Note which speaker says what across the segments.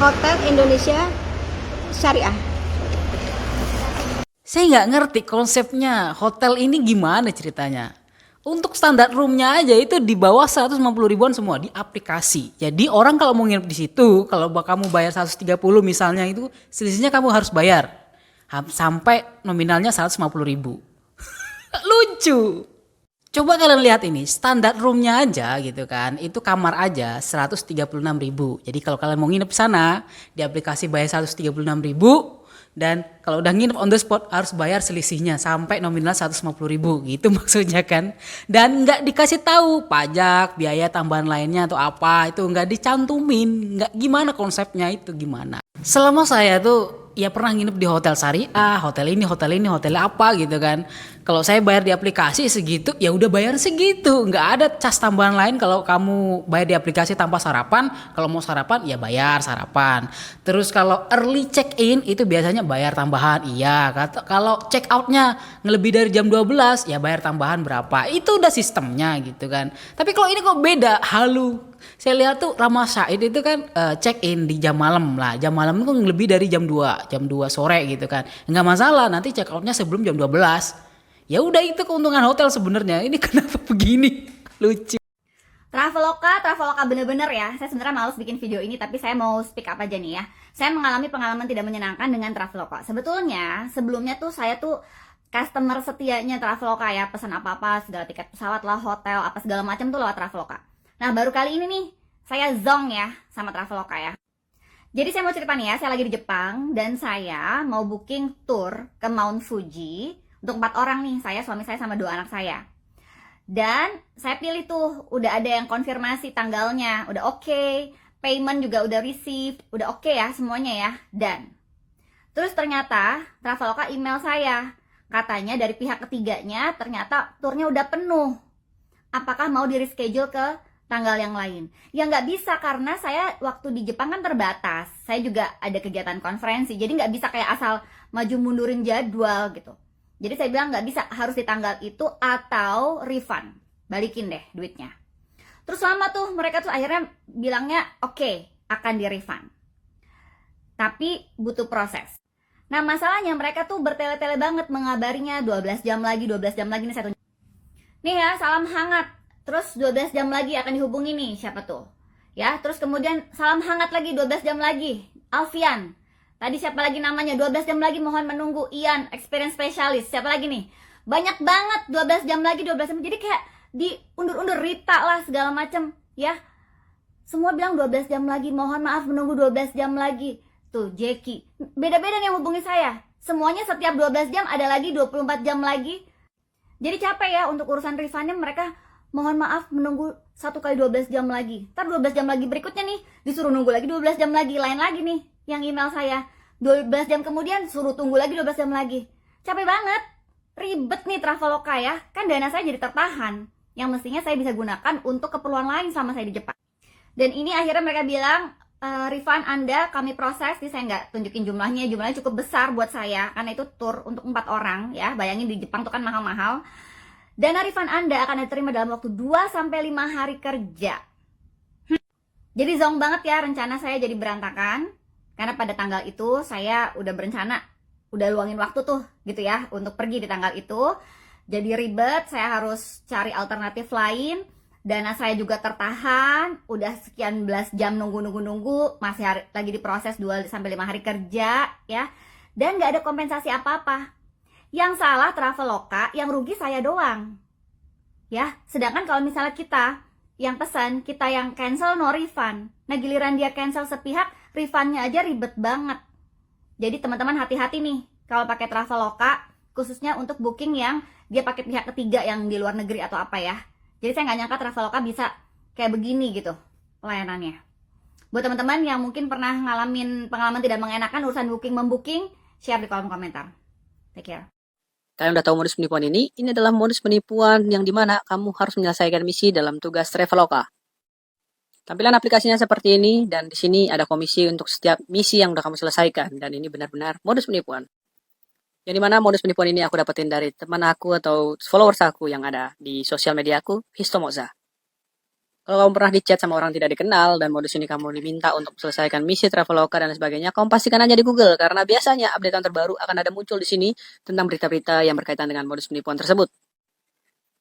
Speaker 1: Hotel Indonesia Syariah.
Speaker 2: Saya nggak ngerti konsepnya hotel ini gimana ceritanya. Untuk standar roomnya aja itu di bawah 150 ribuan semua di aplikasi. Jadi orang kalau mau nginep di situ, kalau kamu bayar 130 misalnya itu selisihnya kamu harus bayar. Sampai nominalnya 150 ribu. Lucu. Coba kalian lihat ini, standar roomnya aja gitu kan, itu kamar aja 136 ribu. Jadi kalau kalian mau nginep di sana, di aplikasi bayar 136 ribu, dan kalau udah nginep on the spot harus bayar selisihnya sampai nominal 150 ribu gitu maksudnya kan. Dan nggak dikasih tahu pajak, biaya tambahan lainnya atau apa, itu nggak dicantumin, nggak gimana konsepnya itu gimana. Selama saya tuh ya pernah nginep di hotel syariah, hotel apa gitu kan. Kalau saya bayar di aplikasi segitu, ya udah bayar segitu. Nggak ada cas tambahan lain kalau kamu bayar di aplikasi tanpa sarapan. Kalau mau sarapan, ya bayar sarapan. Terus kalau early check in itu biasanya bayar tambahan. Iya, kalau check outnya lebih dari jam 12, ya bayar tambahan berapa. Itu udah sistemnya gitu kan. Tapi kalau ini kok beda, halu. Saya lihat tuh Rama Said itu kan check in di jam malam lah. Jam malam itu lebih dari jam 2 sore gitu kan. Enggak masalah, nanti check outnya sebelum jam 12. Ya udah itu keuntungan hotel sebenarnya. Ini kenapa begini? Lucu.
Speaker 3: Traveloka bener-bener ya. Saya sebenarnya males bikin video ini, tapi saya mau speak up aja nih ya. Saya mengalami pengalaman tidak menyenangkan dengan Traveloka. Sebetulnya sebelumnya tuh saya tuh customer setianya Traveloka ya, pesan apa-apa, segala tiket pesawat lah, hotel, apa segala macam tuh lewat Traveloka. Nah baru kali ini nih saya zong ya sama Traveloka ya. Jadi saya mau cerita nih ya, saya lagi di Jepang dan saya mau booking tour ke Mount Fuji untuk 4 orang nih, saya, suami saya sama 2 anak saya. Dan saya pilih tuh, udah ada yang konfirmasi tanggalnya, udah oke, payment juga udah receive, udah oke ya semuanya ya. Dan terus ternyata Traveloka email saya, katanya dari pihak ketiganya ternyata turnya udah penuh. Apakah mau di reschedule ke tanggal yang lain? Ya nggak bisa, karena saya waktu di Jepang kan terbatas. Saya juga ada kegiatan konferensi, jadi nggak bisa kayak asal maju mundurin jadwal gitu. Jadi saya bilang nggak bisa, harus di tanggal itu atau refund, balikin deh duitnya. Terus lama tuh mereka tuh akhirnya bilangnya oke, akan di refund, tapi butuh proses. Nah masalahnya mereka tuh bertele-tele banget mengabarinya, 12 jam lagi nih saya tunjuk. Nih ya, salam hangat. Terus 12 jam lagi akan dihubungi nih, siapa tuh? Ya, terus kemudian salam hangat lagi 12 jam lagi, Alfian. Tadi siapa lagi namanya? 12 jam lagi mohon menunggu, Ian, experience specialist. Siapa lagi nih? Banyak banget, 12 jam lagi, 12 jam. Jadi kayak diundur-undur, Rita lah segala macem ya. Semua bilang 12 jam lagi, mohon maaf menunggu 12 jam lagi. Tuh, Jackie. Beda-beda nih yang hubungi saya. Semuanya setiap 12 jam ada lagi 24 jam lagi. Jadi capek ya untuk urusan refundnya, mereka mohon maaf menunggu 1 kali 12 jam lagi. Ntar 12 jam lagi berikutnya nih disuruh nunggu lagi 12 jam lagi. Lain lagi nih yang email saya, 12 jam kemudian suruh tunggu lagi 12 jam lagi. Capek banget, ribet nih Traveloka ya. Kan dana saya jadi tertahan, yang mestinya saya bisa gunakan untuk keperluan lain selama saya di Jepang. Dan ini akhirnya mereka bilang, refund Anda kami proses. Saya nggak tunjukin jumlahnya cukup besar buat saya, karena itu tour untuk 4 orang ya. Bayangin di Jepang tuh kan mahal-mahal. Dana refund Anda akan diterima dalam waktu 2-5 hari kerja. Jadi zong banget ya, rencana saya jadi berantakan. Karena pada tanggal itu saya udah berencana, udah luangin waktu tuh gitu ya untuk pergi di tanggal itu. Jadi ribet, saya harus cari alternatif lain. Dana saya juga tertahan, udah sekian belas jam nunggu, masih lagi diproses 2-5 hari kerja ya. Dan gak ada kompensasi apa-apa. Yang salah Traveloka, yang rugi saya doang. Ya, sedangkan kalau misalnya kita yang pesan, kita yang cancel no refund. Nah giliran dia cancel sepihak, refundnya aja ribet banget. Jadi teman-teman hati-hati nih kalau pakai Traveloka, khususnya untuk booking yang dia pakai pihak ketiga yang di luar negeri atau apa ya. Jadi saya nggak nyangka Traveloka bisa kayak begini gitu pelayanannya. Buat teman-teman yang mungkin pernah ngalamin pengalaman tidak mengenakan urusan booking-membooking, share di kolom komentar. Take care.
Speaker 4: Kalian udah tahu modus penipuan ini adalah modus penipuan yang dimana kamu harus menyelesaikan misi dalam tugas Traveloka. Tampilan aplikasinya seperti ini, dan di sini ada komisi untuk setiap misi yang udah kamu selesaikan, dan ini benar-benar modus penipuan. Yang dimana modus penipuan ini aku dapetin dari teman aku atau followers aku yang ada di sosial media aku, Histomoza. Kalau kamu pernah di-chat sama orang tidak dikenal dan modus ini kamu diminta untuk selesaikan misi Traveloka dan sebagainya, kamu pastikan aja di Google karena biasanya updatean terbaru akan ada muncul di sini tentang berita-berita yang berkaitan dengan modus penipuan tersebut.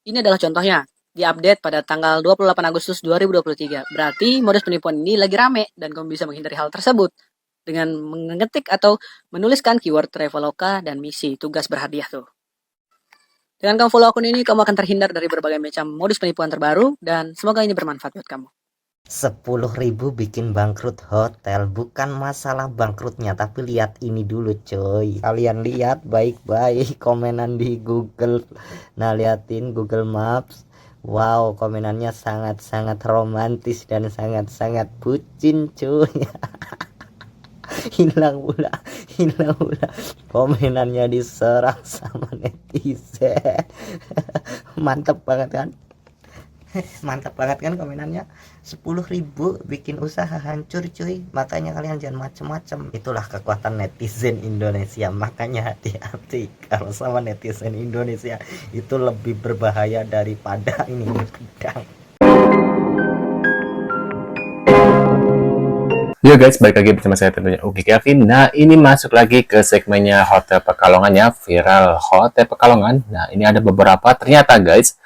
Speaker 4: Ini adalah contohnya, di-update pada tanggal 28 Agustus 2023. Berarti modus penipuan ini lagi rame dan kamu bisa menghindari hal tersebut dengan mengetik atau menuliskan keyword Traveloka dan misi tugas berhadiah tuh. Dengan kamu follow akun ini, kamu akan terhindar dari berbagai macam modus penipuan terbaru dan semoga ini bermanfaat buat kamu.
Speaker 5: 10.000 bikin bangkrut hotel. Bukan masalah bangkrutnya, tapi lihat ini dulu coy. Kalian lihat baik-baik komenan di Google. Nah, liatin Google Maps. Wow, komenannya sangat-sangat romantis dan sangat-sangat bucin cuy. hilang pula komenannya diserang sama netizen. Mantap banget kan komenannya. 10.000 bikin usaha hancur cuy. Makanya kalian jangan macem-macem. Itulah kekuatan netizen Indonesia. Makanya hati-hati kalau sama netizen Indonesia, itu lebih berbahaya daripada ini pedang.
Speaker 6: Yo guys, balik lagi bersama saya tentunya Ugi Kevin. Nah, ini masuk lagi ke segmennya Hotel Pekalongan ya, viral Hotel Pekalongan. Nah, ini ada beberapa, ternyata guys,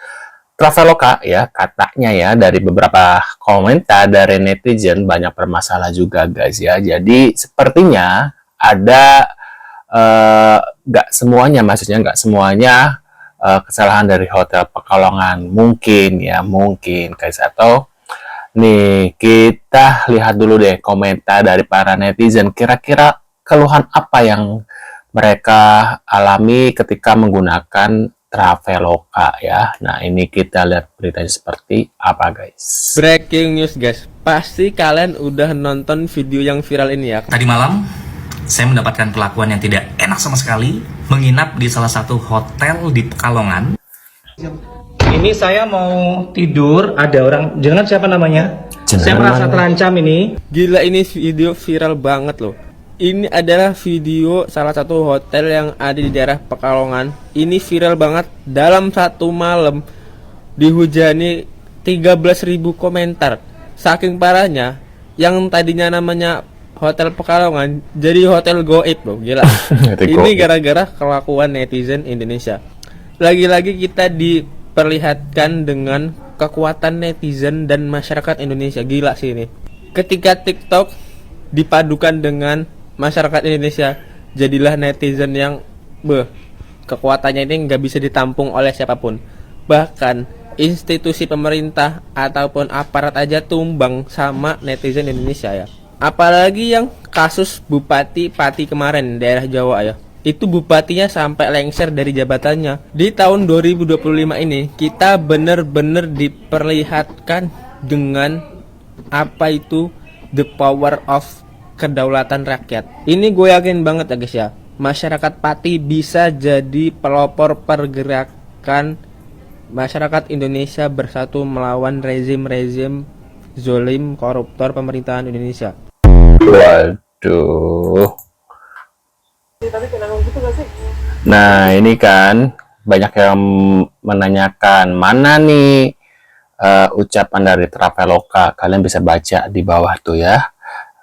Speaker 6: Traveloka ya, katanya ya, dari beberapa komentar dari netizen banyak bermasalah juga guys ya. Jadi, sepertinya ada, nggak semuanya, maksudnya nggak semuanya kesalahan dari Hotel Pekalongan. Mungkin guys, atau nih, kita lihat dulu deh komentar dari para netizen. Kira-kira keluhan apa yang mereka alami ketika menggunakan Traveloka ya. Nah, ini kita lihat beritanya seperti apa guys.
Speaker 7: Breaking news guys, pasti kalian udah nonton video yang viral ini ya.
Speaker 8: Tadi malam, saya mendapatkan perlakuan yang tidak enak sama sekali. Menginap di salah satu hotel di Pekalongan.
Speaker 9: Ini saya mau tidur, ada orang, jangan siapa namanya? Saya merasa terancam ini.
Speaker 7: Gila, ini video viral banget loh. Ini adalah video salah satu hotel yang ada di daerah Pekalongan. Ini viral banget. Dalam satu malam dihujani 13.000 komentar. Saking parahnya, yang tadinya namanya Hotel Pekalongan jadi hotel goib loh. Gila. Ini gara-gara kelakuan netizen Indonesia. Lagi-lagi kita diperlihatkan dengan kekuatan netizen dan masyarakat Indonesia. Gila sih ini. Ketika TikTok dipadukan dengan masyarakat Indonesia, jadilah netizen yang kekuatannya ini nggak bisa ditampung oleh siapapun. Bahkan institusi pemerintah ataupun aparat aja tumbang sama netizen Indonesia ya. Apalagi yang kasus Bupati Pati kemarin daerah Jawa ya. Itu bupatinya sampai lengser dari jabatannya. Di tahun 2025 ini kita benar-benar diperlihatkan dengan apa itu the power of kedaulatan rakyat. Ini gue yakin banget ya guys ya, masyarakat Pati bisa jadi pelopor pergerakan masyarakat Indonesia bersatu melawan rezim-rezim zolim koruptor pemerintahan Indonesia.
Speaker 6: Waduh. Nah, ini kan banyak yang menanyakan mana nih ucapan dari Traveloka. Kalian bisa baca di bawah tuh ya.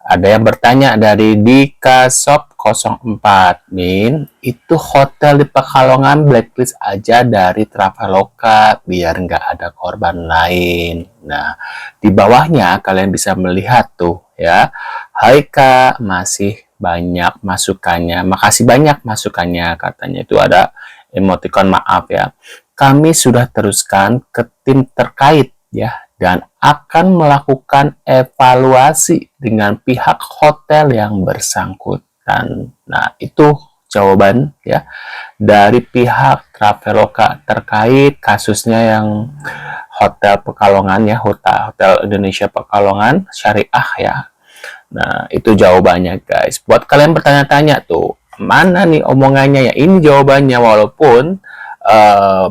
Speaker 6: Ada yang bertanya dari Dika Shop 04, Min, itu hotel di Pekalongan blacklist aja dari Traveloka biar nggak ada korban lain. Nah, di bawahnya kalian bisa melihat tuh ya. Hai Kak, masih banyak masukannya. Makasih banyak masukannya, katanya. Itu ada emoticon maaf ya. Kami sudah teruskan ke tim terkait ya, dan akan melakukan evaluasi dengan pihak hotel yang bersangkutan. Nah, itu jawaban ya dari pihak Traveloka terkait kasusnya yang Hotel Pekalongan ya, Hotel Indonesia Pekalongan Syariah ya. Nah, itu jawabannya guys. Buat kalian bertanya-tanya tuh, mana nih omongannya ya? Ini jawabannya, walaupun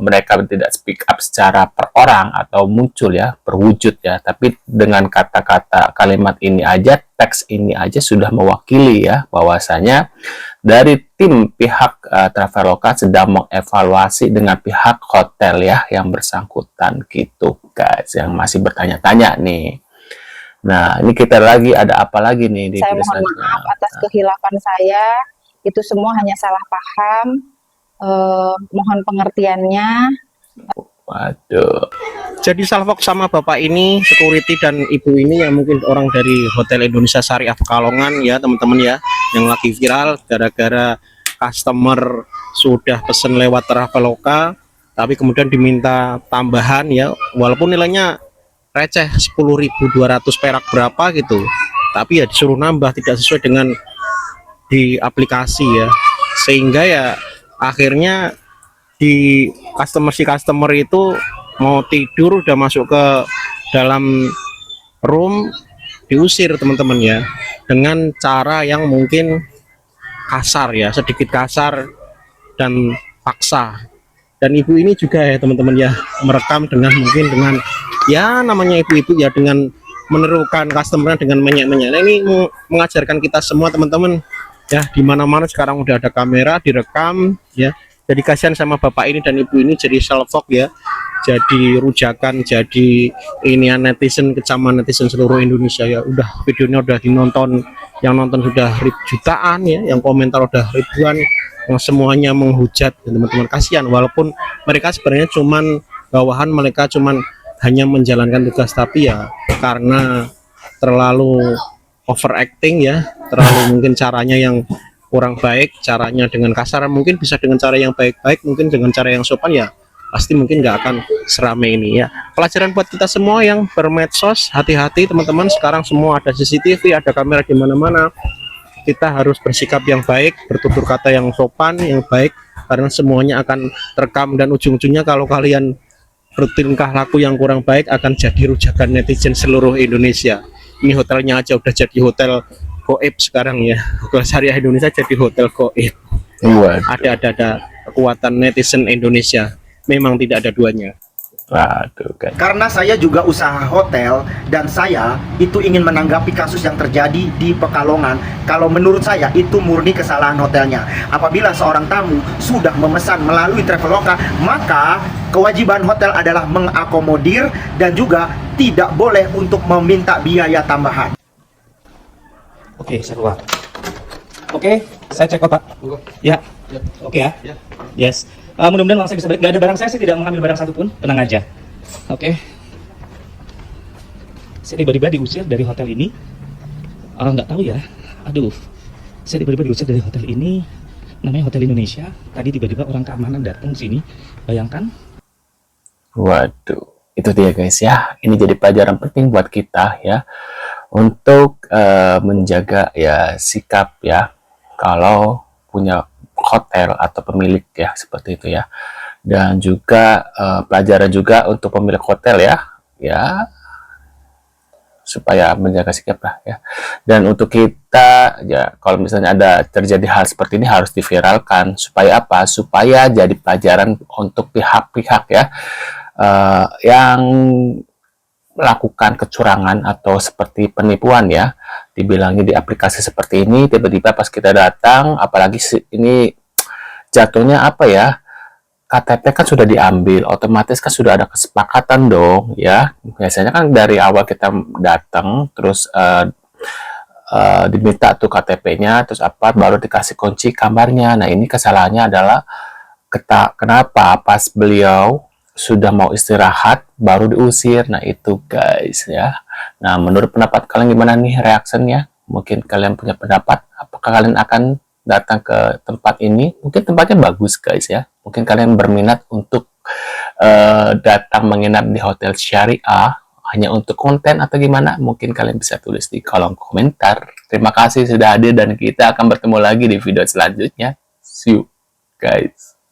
Speaker 6: mereka tidak speak up secara per orang atau muncul ya, berwujud ya, tapi dengan kata-kata kalimat ini aja, teks ini aja sudah mewakili ya bahwasanya dari tim pihak Traveloka sedang mengevaluasi dengan pihak hotel ya yang bersangkutan gitu guys, yang masih bertanya-tanya nih. Nah, ini kita lagi ada apa lagi nih di
Speaker 10: Saya
Speaker 6: video
Speaker 10: mohon
Speaker 6: selanjutnya.
Speaker 10: maaf atas kehilafan saya. Itu semua hanya salah paham. Mohon pengertiannya.
Speaker 6: Waduh.
Speaker 11: Jadi salvok sama bapak ini, security dan ibu ini yang mungkin orang dari Hotel Indonesia Syariah Pekalongan ya teman-teman ya, yang lagi viral gara-gara customer sudah pesen lewat Traveloka, tapi kemudian diminta tambahan ya, walaupun nilainya receh 10.200 perak berapa gitu, tapi ya disuruh nambah tidak sesuai dengan di aplikasi ya, sehingga ya akhirnya si customer itu mau tidur udah masuk ke dalam room, diusir teman-teman ya, dengan cara yang mungkin kasar ya, sedikit kasar dan paksa. Dan ibu ini juga ya teman-teman ya, merekam dengan mungkin dengan ya namanya ibu-ibu ya, dengan menerukan customer dengan menyek-menyek. Nah, ini mengajarkan kita semua teman-teman ya, di mana-mana sekarang udah ada kamera direkam ya. Jadi kasihan sama bapak ini dan ibu ini jadi salvok ya, jadi rujakan, jadi ini netizen, kecaman netizen seluruh Indonesia ya. Udah videonya udah dinonton, yang nonton sudah jutaan ya, yang komentar udah ribuan, yang semuanya menghujat teman-teman. Kasihan, walaupun mereka sebenarnya cuman bawahan, mereka cuman hanya menjalankan tugas, tapi ya karena terlalu overacting ya, terlalu mungkin caranya yang kurang baik, caranya dengan kasar, mungkin bisa dengan cara yang baik-baik, mungkin dengan cara yang sopan ya pasti mungkin nggak akan seramai ini ya. Pelajaran buat kita semua yang bermedsos, hati-hati teman-teman, sekarang semua ada CCTV, ada kamera di mana-mana. Kita harus bersikap yang baik, bertutur kata yang sopan, yang baik, karena semuanya akan terekam dan ujung-ujungnya kalau kalian bertingkah laku yang kurang baik akan jadi rujakan netizen seluruh Indonesia. Ini hotelnya aja udah jadi hotel goib sekarang ya, Hotel Syariah Indonesia jadi hotel goib. Ada kekuatan netizen Indonesia, memang tidak ada duanya.
Speaker 6: Waduh kan.
Speaker 12: Karena saya juga usaha hotel dan saya itu ingin menanggapi kasus yang terjadi di Pekalongan. Kalau menurut saya itu murni kesalahan hotelnya. Apabila seorang tamu sudah memesan melalui Traveloka, maka kewajiban hotel adalah mengakomodir dan juga tidak boleh untuk meminta biaya tambahan.
Speaker 9: Oke, saya keluar. Oke, saya cek kotak. Ya. Oke ya. Yes. Mudah-mudahan uang saya bisa balik. Gak ada barang saya tidak mengambil barang satupun. Tenang aja. Oke. Saya tiba-tiba diusir dari hotel ini. Nggak tahu ya. Aduh. Saya tiba-tiba diusir dari hotel ini. Namanya Hotel Indonesia. Tadi tiba-tiba orang keamanan datang ke sini. Bayangkan.
Speaker 6: Waduh. Itu dia guys ya. Ini jadi pelajaran penting buat kita ya, untuk menjaga ya sikap ya kalau punya hotel atau pemilik ya, seperti itu ya. Dan juga pelajaran juga untuk pemilik hotel ya supaya menjaga sikap lah ya. Dan untuk kita ya, kalau misalnya ada terjadi hal seperti ini harus diviralkan supaya apa? Supaya jadi pelajaran untuk pihak-pihak ya yang melakukan kecurangan atau seperti penipuan ya, dibilangnya di aplikasi seperti ini, tiba-tiba pas kita datang, apalagi ini jatuhnya apa ya, KTP kan sudah diambil, otomatis kan sudah ada kesepakatan dong ya. Biasanya kan dari awal kita datang terus diminta tuh KTP-nya, terus apa baru dikasih kunci kamarnya. Nah ini kesalahannya adalah kenapa pas beliau sudah mau istirahat baru diusir. Nah itu guys ya. Nah menurut pendapat kalian gimana nih reaksinya? Mungkin kalian punya pendapat, apakah kalian akan datang ke tempat ini? Mungkin tempatnya bagus guys ya, mungkin kalian berminat untuk datang menginap di hotel syariah hanya untuk konten atau gimana? Mungkin kalian bisa tulis di kolom komentar. Terima kasih sudah hadir dan kita akan bertemu lagi di video selanjutnya. See you guys.